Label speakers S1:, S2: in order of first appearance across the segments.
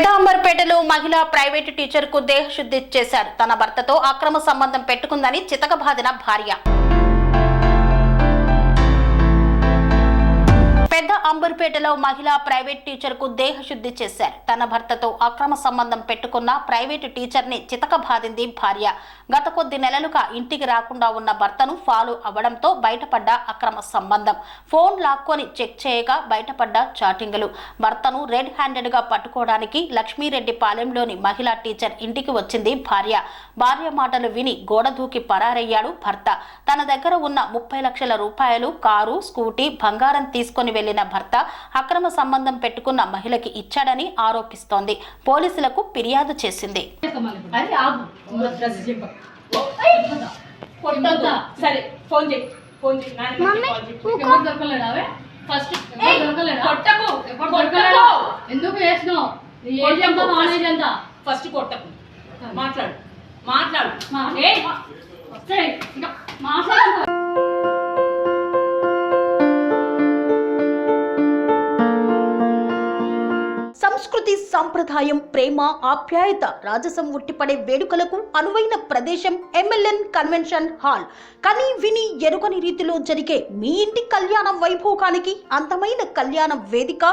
S1: పెద్దాంబర్పేటలో మహిళా ప్రైవేటు టీచర్కు దేహశుద్ధి చేశారు. తన భర్తతో అక్రమ సంబంధం పెట్టుకుందని చితకబాదిన భార్య. పెద్దాంబర్పేటలో మహిళా ప్రైవేట్ టీచర్కు దేహశుద్ధి చేశారు. తన భర్తతో అక్రమ సంబంధం పెట్టుకున్న ప్రైవేటు టీచర్ని చితకబాదింది భార్య. గత కొద్ది నెలలుగా ఇంటికి రాకుండా ఉన్న భర్తను ఫాలో అవ్వడంతో బయటపడ్డ అక్రమ సంబంధం. ఫోన్ లాక్కొని చెక్ చేయగా బయటపడ్డ చాటింగులు. భర్తను రెడ్ హ్యాండెడ్ గా పట్టుకోవడానికి లక్ష్మీరెడ్డి పాలెంలోని మహిళా టీచర్ ఇంటికి వచ్చింది భార్య. భార్య మాటలు విని గోడ దూకి పరారయ్యాడు భర్త. తన దగ్గర ఉన్న 30 లక్షల రూపాయలు, కారు, స్కూటీ, బంగారం తీసుకొని వెళ్లిన భర్త అక్రమ సంబంధం పెట్టుకున్న మహిళకి ఇచ్చాడని ఆరోపిస్తోంది. పోలీసులకు ఫిర్యాదు చేసింది. సంస్కృతి, సంప్రదాయం, ప్రేమ, ఆప్యాయత, రాజసం ఉట్టిపడే వేడుకలకు అనువైన ప్రదేశం ఎంఎల్ఎన్ కన్వెన్షన్ హాల్. కని విని ఎరుగని రీతిలో జరిగే మీ ఇంటి కళ్యాణ వైభోగానికి అందమైన కళ్యాణ వేదిక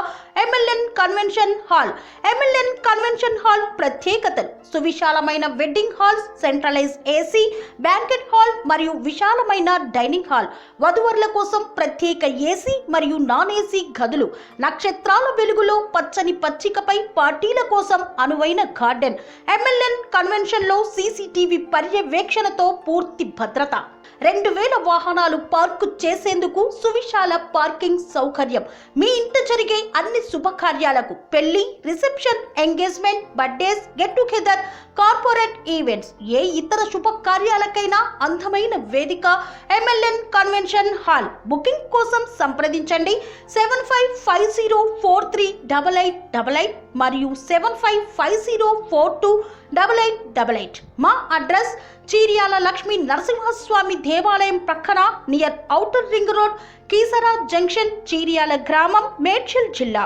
S1: MLN convention hall. MLN convention hall ప్రత్యేకతలు: సువిశాలమైన wedding hall, centralise AC banquet hall మరియు విశాలమైన డైనింగ్ హాల్. వధువరుల కోసం ప్రత్యేక ఏసీ మరియు నాన్ ఏసీ గదులు. నక్షత్రాల వెలుగులో పచ్చని పచ్చికపై పార్టీల కోసం అనువైన గార్డెన్. ఎంఎల్ఎన్ కన్వెన్షన్ లో సీసీటీవీ పర్యవేక్షణతో పూర్తి భద్రత. 2000 వాహనాలు పార్కు చేసేందుకు సువిశాల పార్కింగ్ సౌకర్యం. మీ ఇంట జరిగే అన్ని శుభకార్యాలకు, పెళ్లి, reception, engagement, birthdays, get together, corporate events, ఏ ఇతర శుభకార్యాలకైనా అందమైన వేదిక ఎంఎల్ఎన్ కన్వెన్షన్ హాల్. బుకింగ్ కోసం సంప్రదించండి 7550438888 మరియు 7550428888. మా అడ్రస్ చీర్యాల లక్ష్మీ నరసింహస్వామి దేవాలయం ప్రక్కన, near outer ring road, Keesara junction, Cheeryal గ్రామం, మేడ్చల్ జిల్లా.